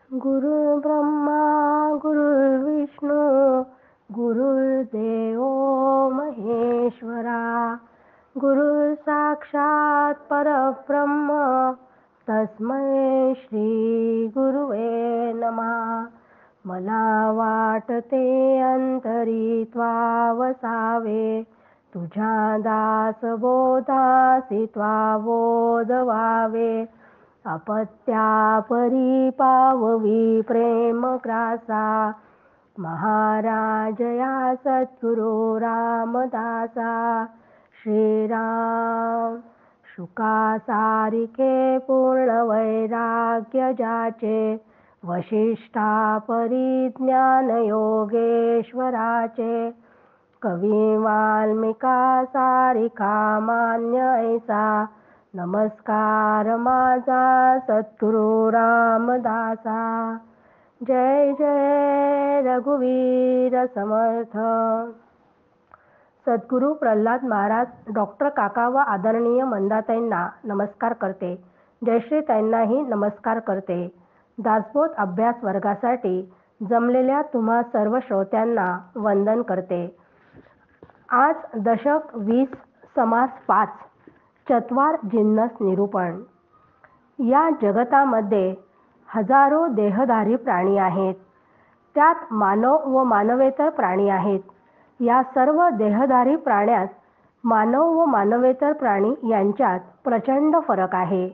गुरुर्ब्रह्मा गुरुर्विष्णू गुरुर्देव महेश्वरा गुरु साक्षात परब्रह्म तस्मै श्री गुरुवे नमः. मला वाटते अंतरी त्वावसावे तुझ्या दास बोधासी त्वाबोध व्हावे. अपत्यापरी पाववी प्रेम ग्रासा महाराज या सद्गुरु रामदासा. श्रीराम शुका सारिखे पूर्ण वैराग्य जाचे वशिष्ठा परिज्ञान योगेश्वराचे. कवी वाल्मिका सारिखा मान्य ऐसा नमस्कार माझा सद्गुरु रामदासा. जय जय रघुवीर समर्थ. सद्गुरु प्रल्हाद महाराज डॉक्टर काका व आदरणीय मंदाताईंना नमस्कार करते. जयश्रीताईंनाही नमस्कार करते. दासबोध अभ्यास वर्गासाठी जमलेल्या तुम्हा सर्व श्रोत्यांना वंदन करते. आज दशक 20 समास 5 चत्वार जिन्नस निरूपण. या जगतामध्ये हजारो देहधारी प्राणी आहेत. त्यात मानव व मानवेतर प्राणी आहेत. या सर्व देहधारी प्राण्यात मानव व मानवेतर प्राणी यांच्यात प्रचंड फरक आहे.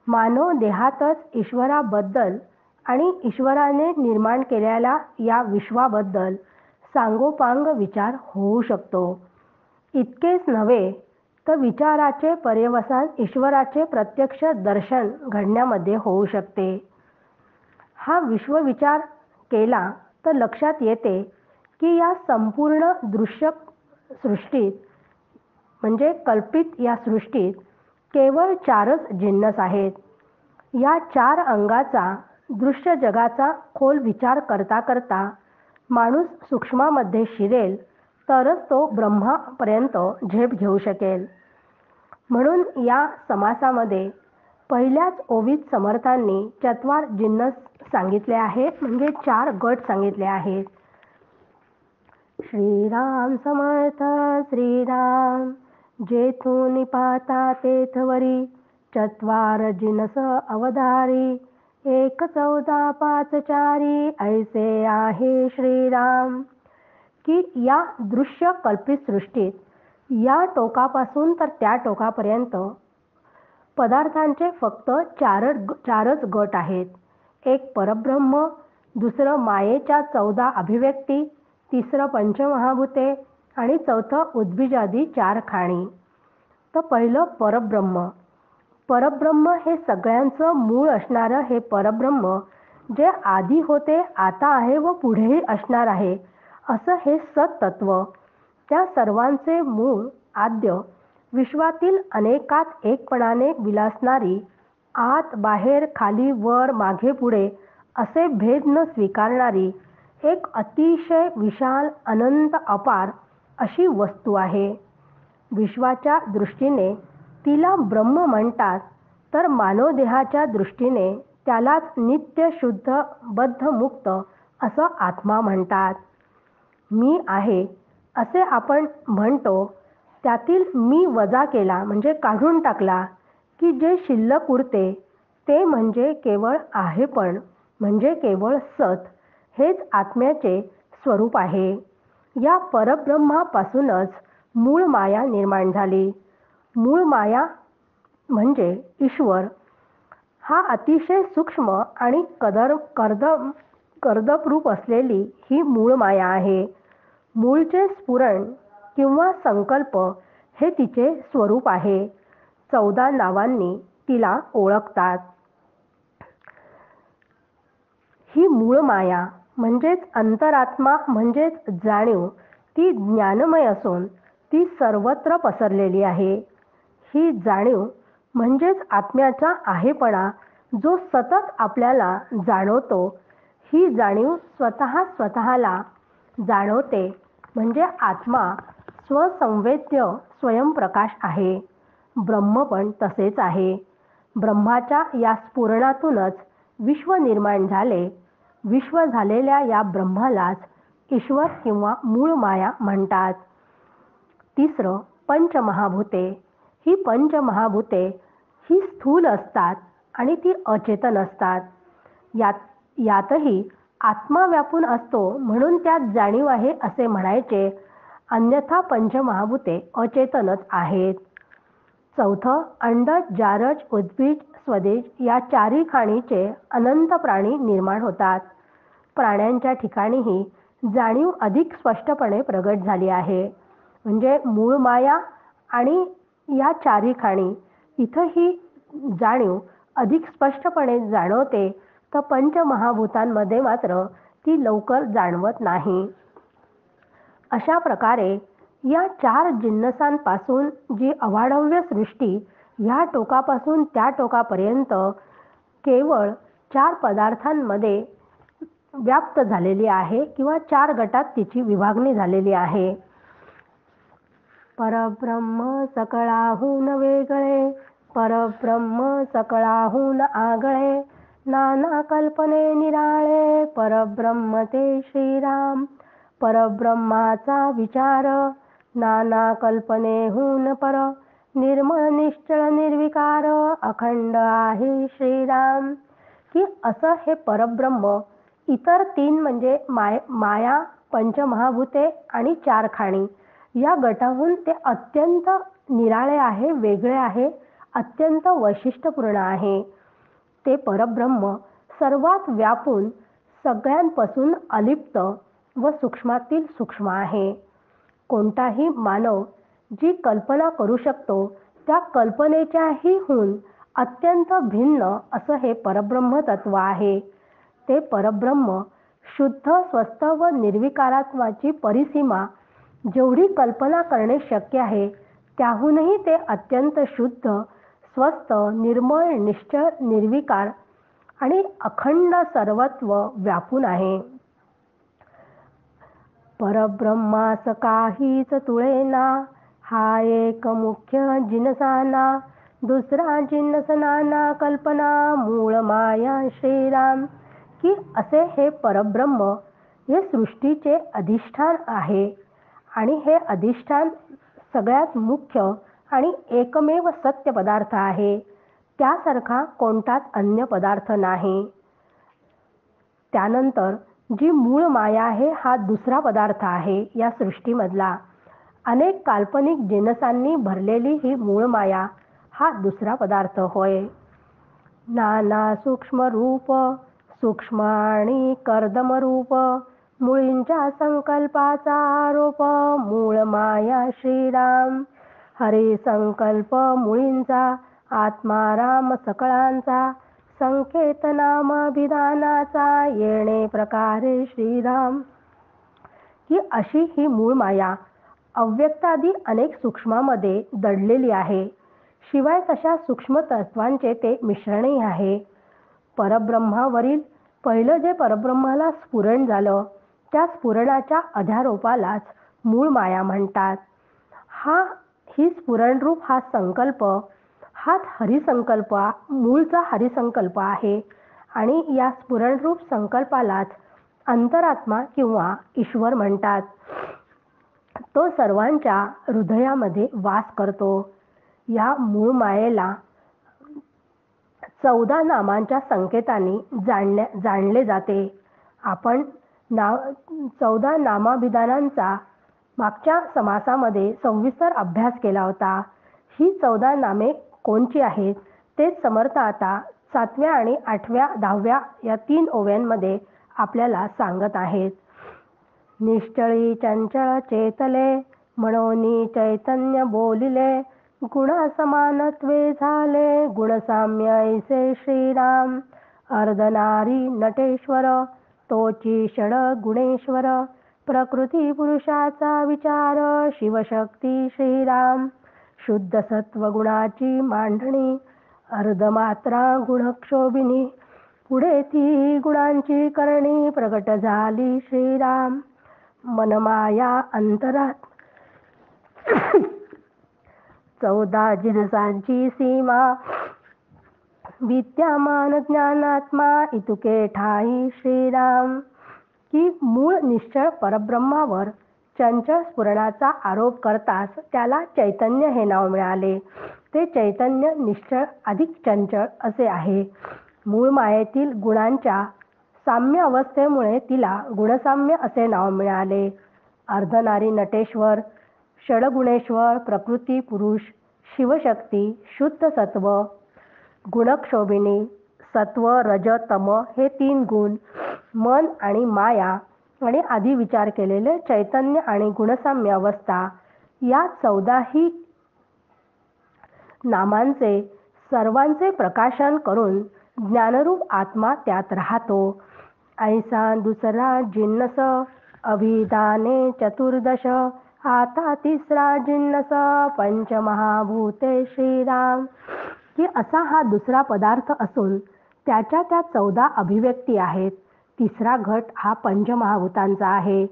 मानव देहातच ईश्वराबद्दल आणि ईश्वराने निर्माण केलेल्या या विश्वाबद्दल सांगोपांग विचार होऊ शकतो. इतकेच नव्हे तर विचाराचे पर्यवसान ईश्वराचे प्रत्यक्ष दर्शन घडण्यामध्ये होऊ शकते. हा विश्वविचार केला तर लक्षात येते की या संपूर्ण दृश्य सृष्टीत म्हणजे कल्पित या सृष्टीत केवळ 4च जिन्नस आहेत. या 4 अंगाचा दृश्य जगाचा खोल विचार करता करता माणूस सूक्ष्मामध्ये शिरेल तरच तो ब्रह्मापर्यंत झेप घेऊ शकेल. म्हणून या समासामध्ये पहिल्याच ओवीत समर्थांनी चत्वार जिन्नस सांगितले आहेत, म्हणजे 4 गट सांगितले आहेत. श्रीराम समर्थ श्रीराम जेथून पाहता तेथवरी चत्वार जिनस अवधारी 1:14:5 4 ऐसे आहे श्रीराम. की या दृश्य कल्पित सृष्टीत या टोकापासून तर त्या टोकापर्यंत पदार्थांचे फक्त 4च गट आहेत. एक परब्रह्म, दुसरं मायेच्या 14 अभिव्यक्ती, तिसरं पंचमहाभूते आणि चौथं उद्भिजादी 4 खाणी. तर पहिलं परब्रह्म. परब्रह्म हे सगळ्यांचं मूळ असणारं हे परब्रह्म जे आधी होते, आता आहे व पुढेही असणार आहे असं हे सत्तत्व. त्या सर्वांचे मूळ आद्य विश्वातील अनेकात एकपणाने विलासणारी आत बाहेर खाली वर मागे पुढे असे भेद न स्वीकारणारी एक अतिशय विशाल अनंत अपार अशी वस्तू आहे. विश्वाच्या दृष्टीने तिला ब्रह्म म्हणतात तर मानवदेहाच्या दृष्टीने त्यालाच नित्य शुद्ध बद्ध मुक्त असं आत्मा म्हणतात. मी आहे असे आपण म्हणतो, त्यातील मी वजा केला म्हणजे काढून टाकला की जे शिल्लक उरते ते म्हणजे केवळ आहेपण म्हणजे केवळ सत हेच आत्म्याचे स्वरूप आहे. या परब्रह्मापासूनच मूळ माया निर्माण झाली. मूळ माया म्हणजे ईश्वर हा अतिशय सूक्ष्म आणि कर्दप असलेली ही मूळ माया आहे. मूळचे स्फुरण किंवा संकल्प हे तिचे स्वरूप आहे. 14 नावांनी तिला ओळखतात. ही मूळ माया म्हणजेच अंतरात्मा म्हणजेच जाणीव ती ज्ञानमय असून ती सर्वत्र पसरलेली आहे. ही जाणीव म्हणजेच आत्म्याचा आहेपणा जो सतत आपल्याला जाणवतो. ही जाणीव स्वतःला जाणवते म्हणजे आत्मा स्वसंवेद्य स्वयंप्रकाश आहे. ब्रह्म पण तसेच आहे. ब्रह्माच्या या स्फुरणातूनच विश्व निर्माण झाले. विश्व झालेल्या या ब्रह्मालाच ईश्वर किंवा मूळ माया म्हणतात. तिसरं, पंचमहाभूते. ही पंचमहाभूते ही स्थूल असतात आणि ती अचेतन असतात. यातही आत्मा व्यापून असतो म्हणून त्यात जाणीव आहे असे म्हणायचे, अन्यथा पंचमहाभूते अचेतनच आहेत. चौथं, अंडज, जारज, उद्भिज, स्वदेज या चारी खाणीचे अनंत प्राणी निर्माण होतात. प्राण्यांच्या ठिकाणीही जाणीव अधिक स्पष्टपणे प्रगट झाली आहे. म्हणजे मूळ माया आणि या चारी खाणी इथं ही जाणीव अधिक स्पष्टपणे जाणवते, तर पंचमहाभूतांमध्ये मात्र ती लवकर जाणवत नाही. अशा प्रकारे या चार जिन्नसांपासून जी अवाढव्य सृष्टी ह्या टोकापासून त्या टोकापर्यंत केवळ चार पदार्थांमध्ये व्याप्त झालेली आहे किंवा चार गटात तिची विभागणी झालेली आहे. परब्रह्म सकळाहून वेगळे, परब्रह्म सकळाहून आगळे, नाना कल्पने निराळे, परब्रह्म ते श्रीराम. परब्रह्माचा विचार, नाना कल्पनेहून पर, निर्मळ निश्चळ निर्विकार, अखंड आहे श्रीराम. की असं हे परब्रह्म इतर तीन म्हणजे माया, पंचमहाभूते आणि चार खाणी या गटाहून ते अत्यंत निराळे आहे, वेगळे आहे, अत्यंत वैशिष्ट्यपूर्ण आहे. ते परब्रह्म सर्वात व्यापून सगळ्यांपासून अलिप्त व सूक्ष्मातील सूक्ष्म आहे. कोणताही मानव जी कल्पना करू शकतो त्या कल्पनेच्याही हून अत्यंत भिन्न असं हे परब्रह्म तत्व आहे. ते परब्रह्म शुद्ध, स्वस्थ व निर्विकारात्वाची परिसीमा जेवढी कल्पना करणे शक्य आहे त्याहूनही ते अत्यंत शुद्ध, स्वस्थ, निर्मळ, निश्चळ, निर्विकार आणि अखंड सर्वत्व व्यापून आहे. परब्रह्मास काहीच तुळेना, हा एक मुख्य जिनसाना, दुसरा जिन्नस नाना कल्पना, मूळ माया श्रीराम. की असे हे परब्रह्म हे सृष्टीचे अधिष्ठान आहे आणि हे अधिष्ठान सगळ्यात मुख्य आणि एकमेव सत्य पदार्थ आहे. त्यासारखा कोणताच अन्य पदार्थ नाही. त्यानंतर जी मूळ माया आहे हा दुसरा पदार्थ आहे या सृष्टीमधला. अनेक काल्पनिक जिनसांनी भरलेली ही मूळ माया हा दुसरा पदार्थ होय. नाना सूक्ष्म रूप, सूक्ष्म आणि कर्दम रूप, मुळींच्या संकल्पाचा आरोप, मूळ माया श्रीराम. हरी संकल्प मुळींचा, आत्माराम सकळांचा, संकेत नामाभिधानाचा, येणे प्रकारे श्रीराम. की अशी ही मूळ माया अव्यक्तादी अनेक सूक्ष्मामध्ये दडलेली आहे. शिवाय तशा सूक्ष्म तत्वांचे ते मिश्रणही आहे. परब्रह्मावरील पहिलं जे परब्रह्माला स्फुरण झालं त्या स्फुरणाच्या अध्यारोपालाच मूळ माया म्हणतात. ही स्फुरणरूप हा संकल्प हाच हरिसंकल्प, मूळचा हरिसंकल्प आहे आणि या स्फुरणरूप संकल्पालाच अंतरात्मा किंवा ईश्वर म्हणतात. तो सर्वांच्या हृदयामध्ये वास करतो. या मूळ मायेला 14 नामांच्या संकेतांनी जाणले जाते. आपण 14 नामाभिधानांचा मागच्या समासामध्ये सविस्तर अभ्यास केला होता. ही 14 नामे कोणची आहेत तेच समर्थ आता 7व्या आणि 8व्या 10व्या या 3 ओव्यांमध्ये आपल्याला सांगत आहेत. निश्चळी चंचळ चेतले, म्हणोनी चैतन्य बोलिले, गुणसमानत्वे झाले, गुणसाम्य ऐसे श्रीराम. अर्धनारी नटेश्वर, तोची षड गुणेश्वर, प्रकृती पुरुषाचा विचार, शिवशक्ती श्रीराम. शुद्ध सत्वगुणाची मांडणी, अर्धमात्रा गुणक्षोभिनी, पुढे ती गुणांची करणी, प्रगट झाली श्रीराम. मनमाया अंतरात 14 जिनसांची सीमा, विद्यमान ज्ञानात्मा इतुके ठाई श्रीराम. की मूळ निश्चळ परब्रह्मावर चंचल स्फुरणाचा आरोप करताच त्याला चैतन्य हे नाव मिळाले. ते चैतन्य निश्चळ अधिक चंचल असे आहे. मूळ मायेतील गुणांच्या साम्य अवस्थेमुळे तिला गुणसाम्य असे नाव मिळाले. अर्धनारी नटेश्वर, षडगुणेश्वर, प्रकृती पुरुष, शिवशक्ती, शुद्ध सत्व, गुणक्षोभिणी, सत्व रज तम हे 3 गुण, मन आणि माया आणि आधी विचार केलेले चैतन्य आणि गुणसाम्य अवस्था, या 14ही नामांचे सर्वांचे प्रकाशन करून ज्ञानरूप आत्मा त्यात राहतो. ऐसा दुसरा जिन्नस अभिधाने चतुर्दश, आता तिसरा जिन्नस पंचमहाभूते श्रीराम. की असा हा दुसरा पदार्थ असून त्याच्या त्या 14 अभिव्यक्ती आहेत. तिसरा घट हा पंचमहाभूतांचा आहे.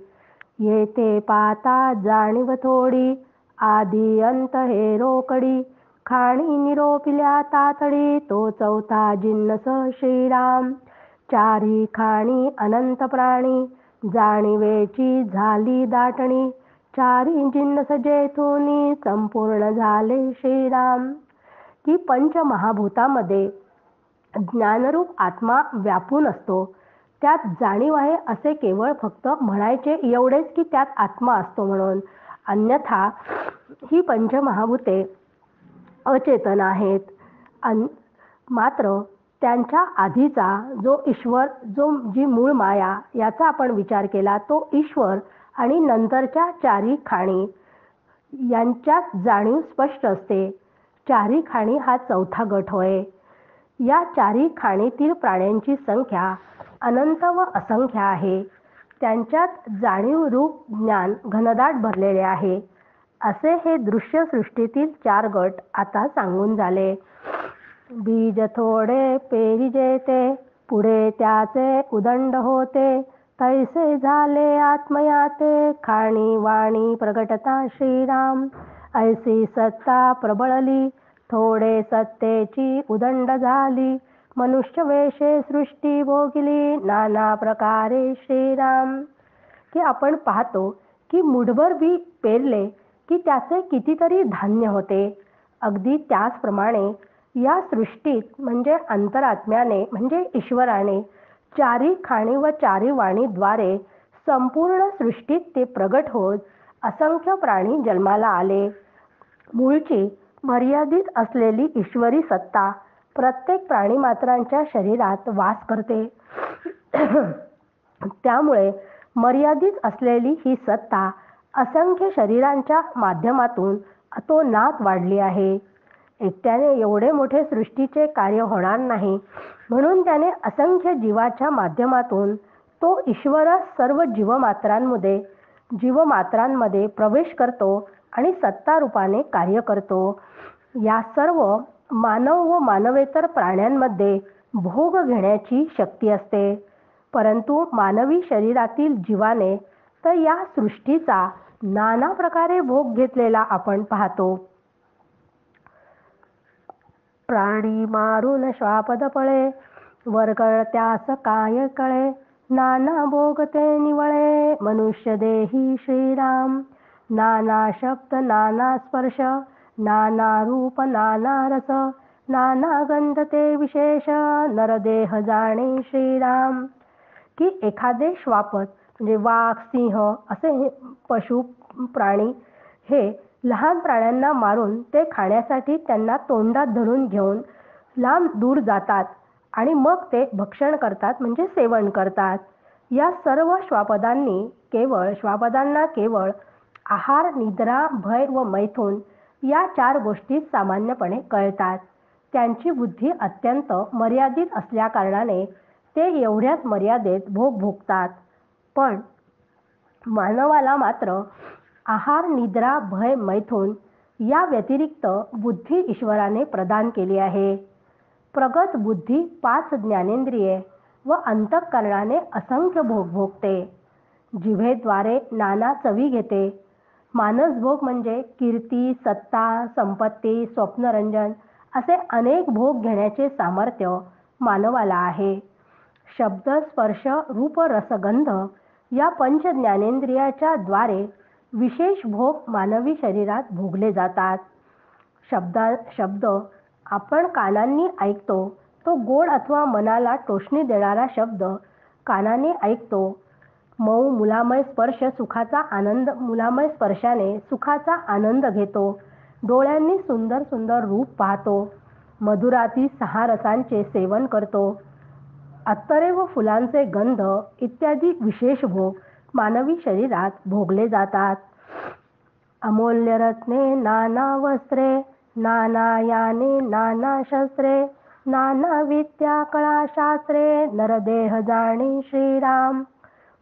येथे पाता जाणीव थोडी, आदी अंत हे रोकडी, खाणी निरोपिल्या तातडी, तो चौथा जिन्नस श्रीराम. चारी खाणी अनंत प्राणी, जाणीवेची झाली दाटणी, चारी जिन्नस जेथुनी संपूर्ण झाले श्रीराम. की पंचमहाभूतामध्ये ज्ञानरूप आत्मा व्यापून असतो. त्यात जाणीव आहे असे केवळ फक्त म्हणायचे एवढेच की त्यात आत्मा असतो म्हणून. अन्यथा ही पंचमहाभूते अचेतन आहेत. मात्र त्यांच्या आधीचा जो ईश्वर, जी मूळ माया, याचा आपण विचार केला तो ईश्वर आणि नंतरच्या चारी खाणी यांच्यात जाणीव स्पष्ट असते. चारी खाणी हा चौथा गट होय. या चारी खाणीतील प्राण्यांची संख्या अनंत व असंख्य आहे. त्यांच्यात जाणीव रूप ज्ञान घनदाट भरलेले आहे. असे हे दृश्य सृष्टीतील 4 गट आता सांगून झाले. बीज थोडे पेरिजे ते, पुढे त्याचे उदंड होते, तैसे झाले आत्मयाते, खाणी वाणी प्रगटता श्रीराम. ऐसी सत्ता प्रबळली, थोडे सत्तेची उदंड झाली, मनुष्य वेशे सृष्टी भोगली, नाना प्रकारे श्रीराम. की आपण पाहतो की मुठभर बी पेरले की त्याचे कितीतरी धान्य होते. अगदी त्याचप्रमाणे या सृष्टीत म्हणजे अंतरात्म्याने म्हणजे ईश्वराने चारी खाणी व चारी वाणीद्वारे संपूर्ण सृष्टीत ते प्रगट होत असंख्य प्राणी जन्माला आले. मूळची मर्यादित असलेली ईश्वरी सत्ता प्रत्येक प्राणीमात्रांच्या शरीरात वास करते. त्यामुळे मर्यादित असलेली ही सत्ता असंख्य शरीरांच्या माध्यमातून अतोनात वाढली आहे. एकट्याने एवढे मोठे सृष्टीचे कार्य होणार नाही, म्हणून त्याने असंख्य जीवाच्या माध्यमातून तो ईश्वरच सर्व जीवमात्रांमध्ये प्रवेश करतो आणि सत्ता रूपाने कार्य करतो. या सर्व मानव व मानवेतर प्राण्यांमध्ये भोग घेण्याची शक्ती असते, परंतु मानवी शरीरातील जीवाने तर या सृष्टीचा नाना प्रकारे भोग घेतलेला आपण पाहतो. प्राणी मारून श्वापद पळे, वरकळत्यास काय कळे, नाना भोग ते निवळे, मनुष्य देही श्रीराम. नाना शब्द नाना स्पर्श, नाना रूप नाना रस, नाना गंध ते विशेष, नरदेह जाणे श्रीराम. की एखादे श्वापद म्हणजे वाघ, सिंह असे हे पशु प्राणी हे लहान प्राण्यांना मारून ते खाण्यासाठी त्यांना तोंडात धरून घेऊन लांब दूर जातात आणि मग ते भक्षण करतात म्हणजे सेवन करतात. या सर्व श्वापदांना केवळ आहार, निद्रा, भय व मैथुन या 4 गोष्टी सामान्यपणे कळतात. त्यांची बुद्धी अत्यंत मर्यादित असल्याकारणाने ते एवढ्याच मर्यादेत भोग भोगतात. पण मानवाला मात्र आहार, निद्रा, भय, मैथुन या व्यतिरिक्त बुद्धी ईश्वराने प्रदान केली आहे. प्रगत बुद्धी 5 ज्ञानेंद्रिये व अंतःकरणाने असंख्य भोग भोगते. जिभेद्वारे नाना चवी घेते. मानसभोग म्हणजे कीर्ती, सत्ता, संपत्ती, स्वप्नरंजन असे अनेक भोग घेण्याचे सामर्थ्य मानवाला आहे. शब्द, स्पर्श, रूप, रसगंध या पंच ज्ञानेंद्रियाच्या द्वारे विशेष भोग मानवी शरीरात भोगले जातात. शब्द आपण कानांनी ऐकतो तो गोड अथवा मनाला टोचणी देणारा शब्द कानाने ऐकतो. मुलामय स्पर्शाने सुखाचा आनंद घेतो. डोळ्यांनी सुंदर सुंदर रूप पाहतो. मधुराती 6 रसांचे सेवन करतो. अत्तरे व फुलांचे गंध इत्यादी विशेष भोग मानवी शरीरात भोगले जातात. अमूल्य रत्ने नाना वस्त्रे, नाना याने नाना शस्त्रे, नाना विद्या कळा शास्त्रे, नरदेह जाणे श्रीराम.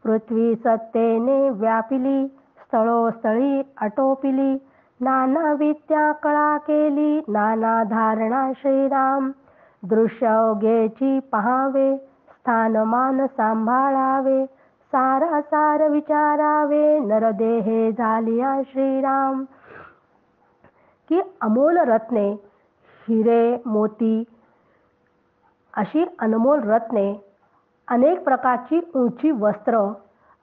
पृथ्वी सत्तेने व्यापिली, स्थळोस्थळी आटोपिली, नाना विद्या कळा केली, नाना धारणा श्रीराम. दृश्य अवघेची पहावे, स्थानमान सांभाळावे, सारासार विचारावे, नरदेहे झालिया श्रीराम. की अमोल रत्ने, हिरे, मोती अशी अनमोल रत्ने, अनेक प्रकारची उंची वस्त्र.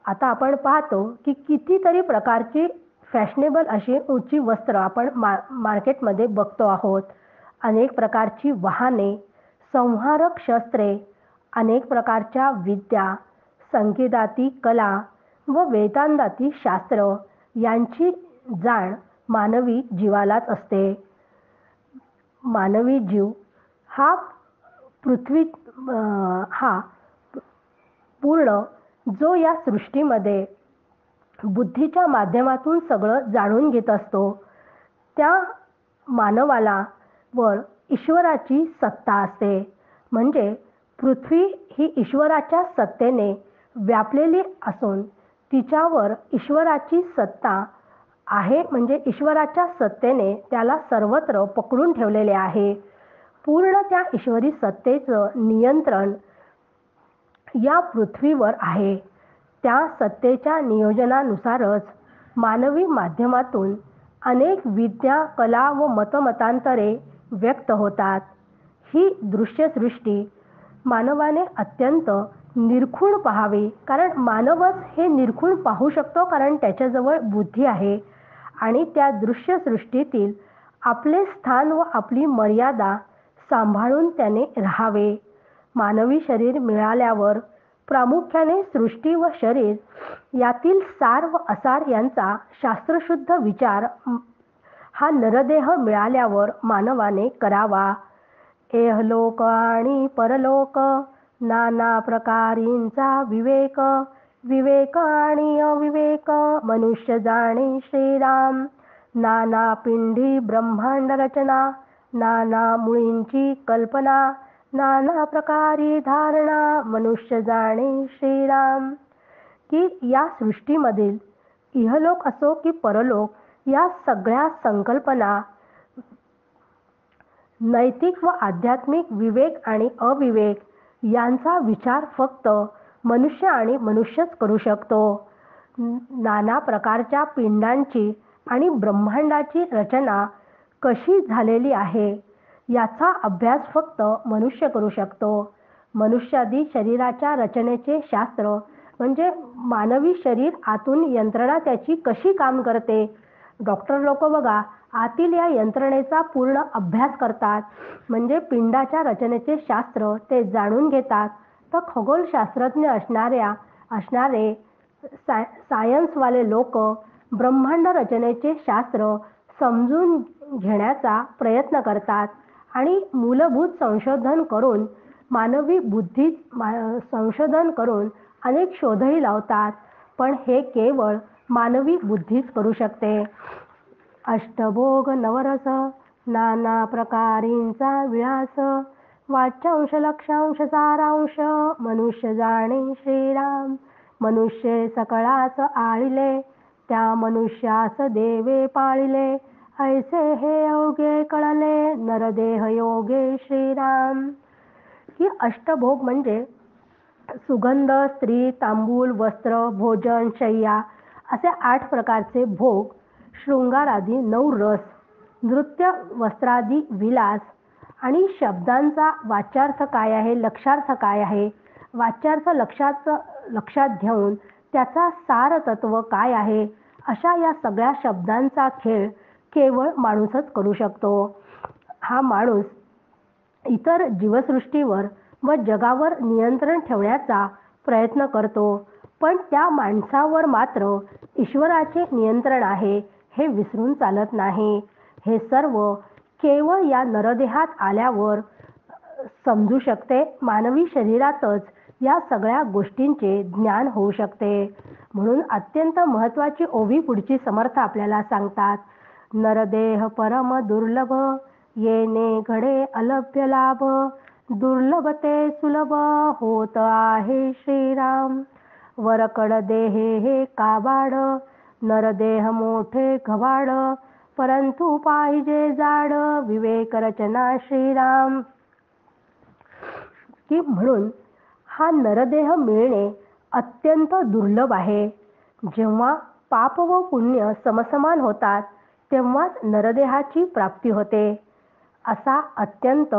आता आपण पाहतो की कितीतरी प्रकारची फॅशनेबल अशी उंची वस्त्र आपण मार्केटमध्ये बघतो आहोत. अनेक प्रकारची वाहने, संहारक शस्त्रे, अनेक प्रकारच्या विद्या, संगीताती कला व वेदांताती शास्त्र यांची जाण मानवी जीवालाच असते. मानवी जीव हा पूर्ण जो या सृष्टीमध्ये बुद्धीच्या माध्यमातून सगळं जाणून घेत असतो, त्या मानवाला वर ईश्वराची सत्ता असते. म्हणजे पृथ्वी ही ईश्वराच्या सत्तेने व्यापलेली असून तिच्यावर ईश्वराची सत्ता आहे. म्हणजे ईश्वराच्या सत्तेने त्याला सर्वत्र पकडून ठेवलेले आहे. पूर्ण त्या ईश्वरी सत्तेचं नियंत्रण या पृथ्वीवर आहे. त्या सत्तेच्या नियोजनानुसारच मानवी माध्यमातून अनेक विद्या, कला व मतमतांतरे व्यक्त होतात. ही दृश्यसृष्टी मानवाने अत्यंत निरखून पाहावी. कारण मानवच हे निरखून पाहू शकतो, कारण त्याच्याजवळ बुद्धी आहे. आणि त्या दृश्यसृष्टीतील आपले स्थान व आपली मर्यादा सांभाळून त्याने राहावे. मानवी शरीर मिळाल्यावर प्रामुख्याने सृष्टी व शरीर यातील सार व असार यांचा शास्त्रशुद्ध विचार हा नरदेह मिळाल्यावर मानवाने करावा. एहलोक आणि परलोक, नाना प्रकारींचा विवेक, विवेक आणि अविवेक, मनुष्य जाणे श्रीराम. नाना पिंडी ब्रह्मांड रचना, नाना मुळींची कल्पना, नाना प्रकारी धारणा, मनुष्य जाणे श्रीराम. की या सृष्टीमधील इहलोक असो की परलोक या सगळ्या संकल्पना, नैतिक व आध्यात्मिक विवेक आणि अविवेक यांचा विचार फक्त मनुष्य आणि मनुष्यच करू शकतो. नाना प्रकारच्या पिंडांची आणि ब्रह्मांडाची रचना कशी झालेली आहे याचा अभ्यास फक्त मनुष्य करू शकतो. मनुष्यादी शरीराच्या रचनेचे शास्त्र म्हणजे मानवी शरीर आतून यंत्रणा त्याची कशी काम करते. डॉक्टर लोक बघा आतील या यंत्रणेचा पूर्ण अभ्यास करतात. म्हणजे पिंडाच्या रचनेचे शास्त्र ते जाणून घेतात. तर खगोलशास्त्रज्ञ असणारे सायन्सवाले लोक ब्रह्मांड रचनेचे शास्त्र समजून घेण्याचा प्रयत्न करतात आणि मूलभूत संशोधन करून मानवी बुद्धी संशोधन करून अनेक शोधही लावतात. पण हे केवळ मानवी बुद्धीच करू शकते. अष्टभोग नवरस, नाना प्रकारींचा विलास, वाच्यांश लक्षांश सारांश, मनुष्य जाणे श्रीराम. मनुष्य सकळास आळिले, त्या मनुष्यास देवे पाळिले, ऐसे हे अवघे कळले, नरदेह योगे श्रीराम. ही अष्टभोग म्हणजे सुगंध, स्त्री, तांबूल, वस्त्र, भोजन, शय्या असे 8 प्रकारचे भोग, शृंगारादी 9 रस, नृत्य, वस्त्रादी विलास आणि शब्दांचा वाच्यार्थ काय आहे, लक्षार्थ काय आहे, वाच्यार्थ लक्षात घेऊन त्याचा सारतत्व काय आहे, अशा या सगळ्या शब्दांचा खेळ केवळ माणूसच करू शकतो. हा माणूस इतर जीवसृष्टीवर व जगावर नियंत्रण ठेवण्याचा प्रयत्न करतो, पण त्या माणसावर मात्र ईश्वराचे नियंत्रण आहे हे विसरून चालत नाही. हे सर्व केवळ या नरदेहात आल्यावर समजू शकते. मानवी शरीरातच या सगळ्या गोष्टींचे ज्ञान होऊ शकते. म्हणून अत्यंत महत्त्वाची ओवी पुढची समर्थ आपल्याला सांगतात. नरदेह परम दुर्लभ, येणे घडे अलभ्य लाभ, दुर्लभ ते सुलभ होत आहे श्रीराम. वरकड देहे हे काबाड, नरदेह मोठे घबाड, परंतु पाहिजे जाड, विवेक रचना श्रीराम. की म्हणून हा नरदेह मिळणे अत्यंत दुर्लभ आहे. जेव्हा पाप व पुण्य समसमान होतात तेव्हाच नरदेहाची प्राप्ती होते. असा अत्यंत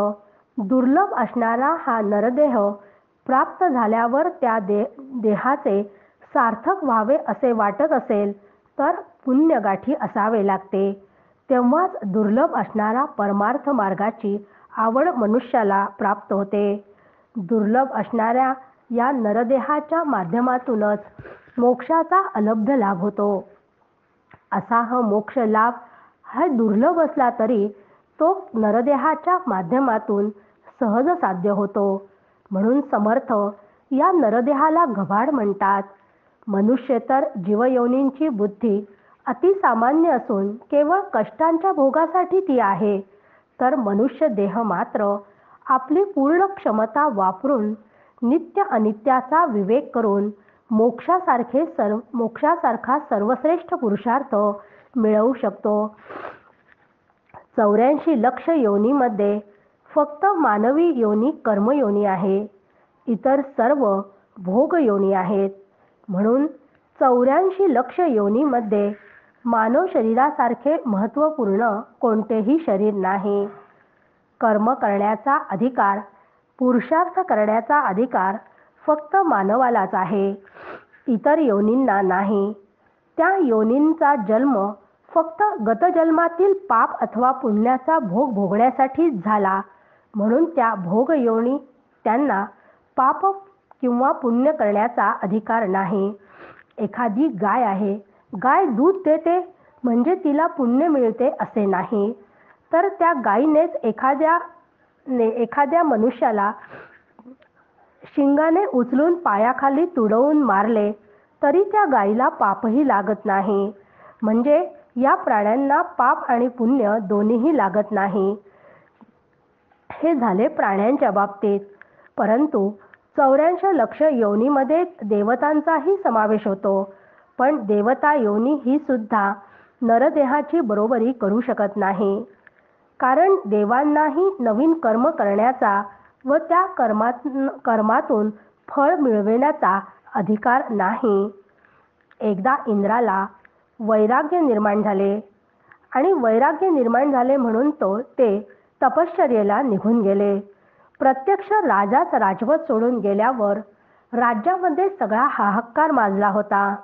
दुर्लभ असणारा हा नरदेह प्राप्त झाल्यावर त्या देहाचे सार्थक व्हावे असे वाटत असेल तर पुण्यगाठी असावे लागते. तेव्हाच दुर्लभ असणारा परमार्थ मार्गाची आवड मनुष्याला प्राप्त होते. दुर्लभ असणाऱ्या या नरदेहाच्या माध्यमातूनच मोक्षाचा अलब्ध लाभ होतो. असा हा मोक्ष लाभ हा दुर्लभ असला तरी तो नरदेहाच्या माध्यमातून सहज साध्य होतो. म्हणून समर्थ या नरदेहाला घबाड म्हणतात. मनुष्य तर जीवयोनींची बुद्धी अतिसामान्य असून केवळ कष्टांच्या भोगासाठी ती आहे, तर मनुष्य देह मात्र आपली पूर्ण क्षमता वापरून नित्य अनित्याचा विवेक करून मोक्षासारखा सर्वश्रेष्ठ पुरुषार्थ मिळवू शकतो. 84 लक्ष योनीमध्ये फक्त मानवी योनी कर्मयोनी आहे, इतर सर्व भोग योनी आहेत. म्हणून 84 लक्ष योनीमध्ये मानव शरीरासारखे महत्त्वपूर्ण कोणतेही शरीर नाही. कर्म करण्याचा अधिकार, पुरुषार्थ करण्याचा अधिकार फक्त मानवालाच आहे, इतर योनींना नाही. त्या योनींचा जन्म फक्त गतजन्मातील पाप अथवा पुण्याचा भोग भोगण्यासाठीच झाला, म्हणून त्या भोग योनी त्यांना पाप किंवा पुण्य करण्याचा अधिकार नाही. एखादी गाय आहे, गाय दूध देते म्हणजे तिला पुण्य मिळते असे नाही, तर त्या गायीनेच एखाद्या मनुष्याला शिंगाने उचलून पायाखाली तुडवून मारले तरी त्या गायीला पापही लागत नाही. म्हणजे या प्राण्यांना पाप आणि पुण्य दोन्हीही लागत नाही. हे झाले प्राण्यांच्या बाबतीत. परंतु 84 लक्ष योनीमध्ये देवतांचाही समावेश होतो, पण देवता योनी ही सुद्धा नरदेहाची बरोबरी करू शकत नाही. कारण देवांनाही नवीन कर्म करण्याचा व त्या कर्मातून फळ मिळविण्याचा अधिकार नाही. एकदा इंद्राला वैराग्य निर्माण झाले आणि वैराग्य निर्माण झाले म्हणून ते तपश्चर्येला निघून गेले. प्रत्यक्ष राजाच राजवट सोडून गेल्यावर राज्यामध्ये सगळा हाहाकार माजला होता.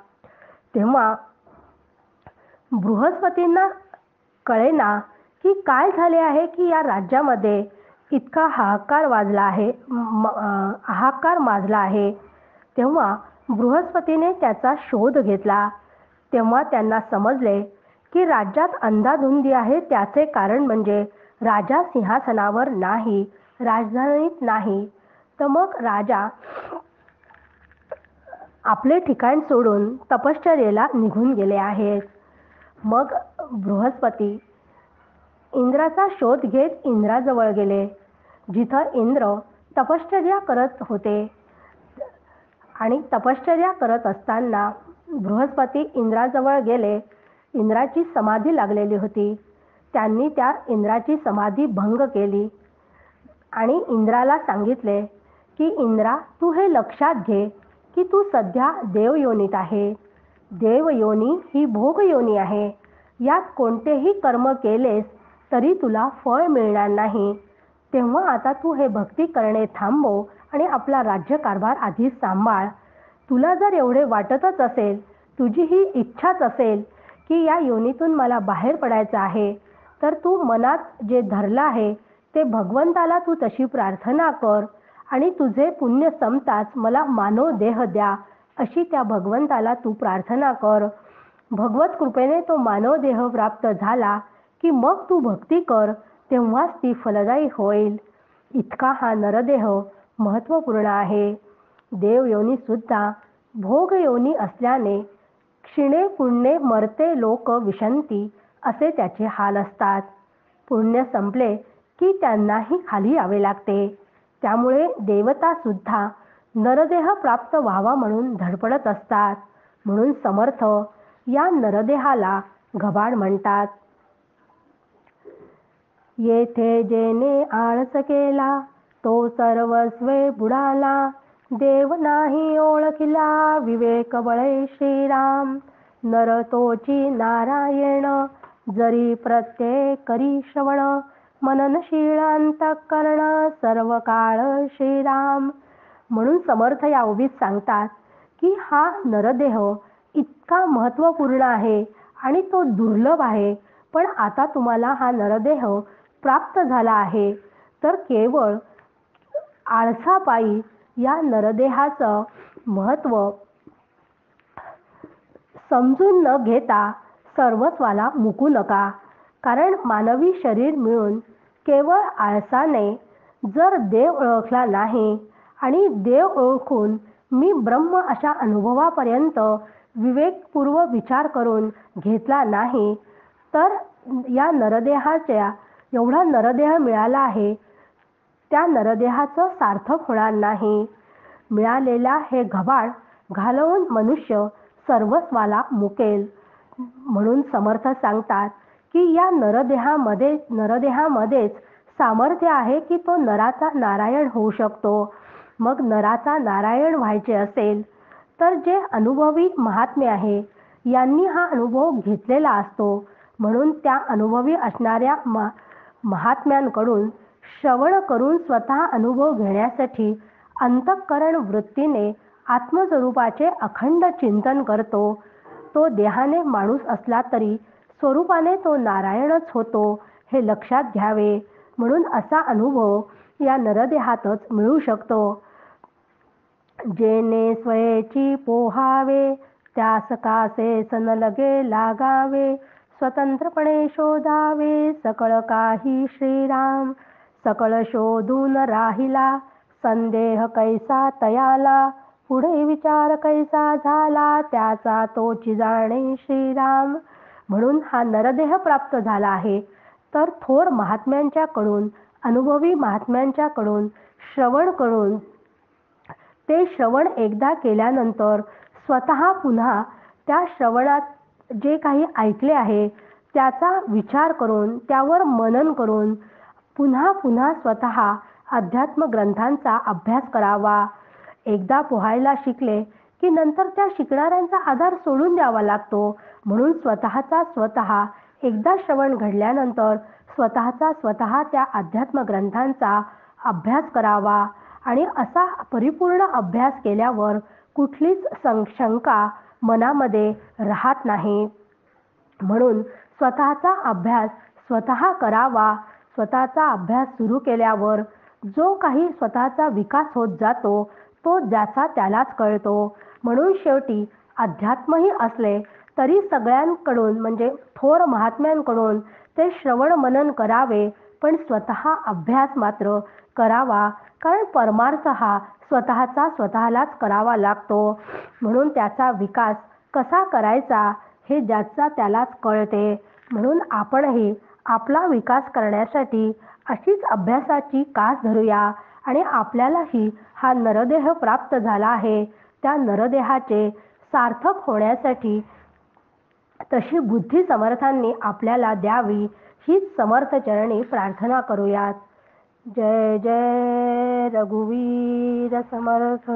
तेव्हा बृहस्पतींना कळेना की काय झाले आहे की या राज्यामध्ये इतका हाहाकार माजला आहे. तेव्हा बृहस्पतीने त्याचा शोध घेतला. तेव्हा त्यांना समजले की राज्यात अंधाधुंदी आहे. त्याचे कारण म्हणजे राजा सिंहासनावर नाही, राजधानीत नाही. तर मग राजा आपले ठिकाण सोडून तपश्चर्येला निघून गेले आहेत. मग बृहस्पती इंद्राचा शोध घेत इंद्राजवळ गेले, जिथं इंद्र तपश्चर्या करत होते. आणि तपश्चर्या करत असताना बृहस्पती इंद्राजवळ गेले. इंद्राची समाधी लागलेली होती. त्यांनी त्या इंद्राची समाधी भंग केली आणि इंद्राला सांगितले की इंद्रा, तू हे लक्षात घे की तू सध्या देवयोनीत आहे. देवयोनी ही भोगयोनी आहे. यात कोणतेही कर्म केलेस तरी तुला फळ मिळणार नाही. तेव्हा आता तू हे भक्ती करणे थांबव आणि आपला राज्यकारभार आधी सांभाळ. तुला जर एवढे वाटतच असेल, तुझी ही इच्छाच असेल की या योनीतून मला बाहेर पडायचं आहे, तर तू मनात जे धरलं आहे ते भगवंताला तू तशी प्रार्थना कर आणि तुझे पुण्य संपताच मला मानव देह द्या अशी त्या भगवंताला तू प्रार्थना कर. भगवत कृपेने तो मानव देह प्राप्त झाला की मग तू भक्ती कर, तेव्हाच ती फलदायी होईल. इतका हा नरदेह महत्त्वपूर्ण आहे. देव योनी सुद्धा भोग योनी असल्याने क्षीणे पुण्ये मरते लोक विशंती असे त्याचे हाल असतात. पुण्य संपले की त्यांनाही खाली यावे लागते. त्यामुळे देवता सुद्धा नरदेह प्राप्त व्हावा म्हणून धडपडत असतात. म्हणून समर्थ या नरदेहाला घबाड म्हणतात. येथे जेने आळस केला तो सर्वस्वे बुडाला. देव नाही ओळखिला विवेक बळे श्रीराम. नर तोची नारायण जरी प्रत्येक करी श्रवण. मननशील अंतःकरण सर्व काळ श्रीराम. म्हणून समर्थ या ओवीत सांगतात की हा नरदेह इतका महत्त्वपूर्ण आहे आणि तो दुर्लभ आहे. पण आता तुम्हाला हा नरदेह प्राप्त झाला आहे, तर केवळ आळसापायी या नरदेहाचं महत्त्व समजून न घेता सर्वस्वाला मुकू नका. कारण मानवी शरीर मिळून केवळ आळसाने जर देव ओळखला नाही आणि देव ओळखून मी ब्रह्म अशा अनुभवापर्यंत विवेकपूर्वक विचार करून घेतला नाही, तर या नरदेहाच्या एवढा नरदेह मिळाला आहे त्या नरदेहाचं सार्थक होणार नाही. मिळालेला हे घबाड घालवून मनुष्य सर्वस्वाला मुकेल. म्हणून समर्थ सांगतात की या नरदेहामध्येच सामर्थ्य आहे की तो नराचा नारायण होऊ शकतो. मग नराचा नारायण व्हायचे असेल तर जे अनुभवी महात्मे आहे यांनी हा अनुभव घेतलेला असतो. म्हणून त्या अनुभवी असणाऱ्या महात्म्यांकडून श्रवण करून स्वतः अनुभव घेण्यासाठी अंतःकरण वृत्तीने आत्मस्वरूपाचे अखंड चिंतन करतो. तो देहाने माणूस असला तरी स्वरूपाने तो नारायणच होतो हे लक्षात घ्यावे. म्हणून असा अनुभव या नरदेहातच मिळू शकतो. जेने स्वयेची पोहावे त्यास कासे सन लगे लागावे. स्वतंत्रपणे शोधावे सकळ काही श्रीराम. सकळ शोधून राहिला संदेह कैसा तयाला. पुढे विचार कैसा झाला त्याचा तोची जाणे श्रीराम. म्हणून हा नरदेह प्राप्त झाला आहे, तर थोर महात्म्यांच्याकडून अनुभवी महात्म्यांच्याकडून श्रवण करून ते श्रवण एकदा केल्यानंतर स्वतः पुन्हा त्या श्रवणात जे काही ऐकले आहे त्याचा विचार करून त्यावर मनन करून पुन्हा पुन्हा स्वतः अध्यात्म ग्रंथांचा अभ्यास करावा. एकदा पोहायला शिकले की नंतर त्या शिकणाऱ्यांचा आधार सोडून द्यावा लागतो. म्हणून स्वतः एकदा श्रवण घडल्यानंतर स्वतः त्या अध्यात्म ग्रंथांचा अभ्यास करावा. आणि असा परिपूर्ण अभ्यास केल्यावर कुठलीच शंका मनामध्ये राहत नाही. म्हणून स्वतःचा अभ्यास स्वतः करावा. स्वतःचा अभ्यास सुरू केल्यावर जो काही स्वतःचा विकास होत जातो तो ज्याचा त्यालाच कळतो. म्हणून शेवटी अध्यात्मही असले तरी सगळ्यांकडून म्हणजे थोर महात्म्यांकडून ते श्रवण मनन करावे, पण स्वतः अभ्यास मात्र करावा. कारण परमार्थ हा स्वतःलाच करावा लागतो. म्हणून त्याचा विकास कसा करायचा हे ज्याचा त्यालाच कळते. म्हणून आपणही आपला विकास करण्यासाठी अशीच अभ्यासाची कास धरूया आणि आपल्यालाही हा नरदेह प्राप्त झाला आहे त्या नरदेहाचे सार्थक होण्यासाठी तशी बुद्धी समर्थांनी आपल्याला द्यावी हीच समर्थ चरणी प्रार्थना करूयात. जय जय रघुवीर समर्थ.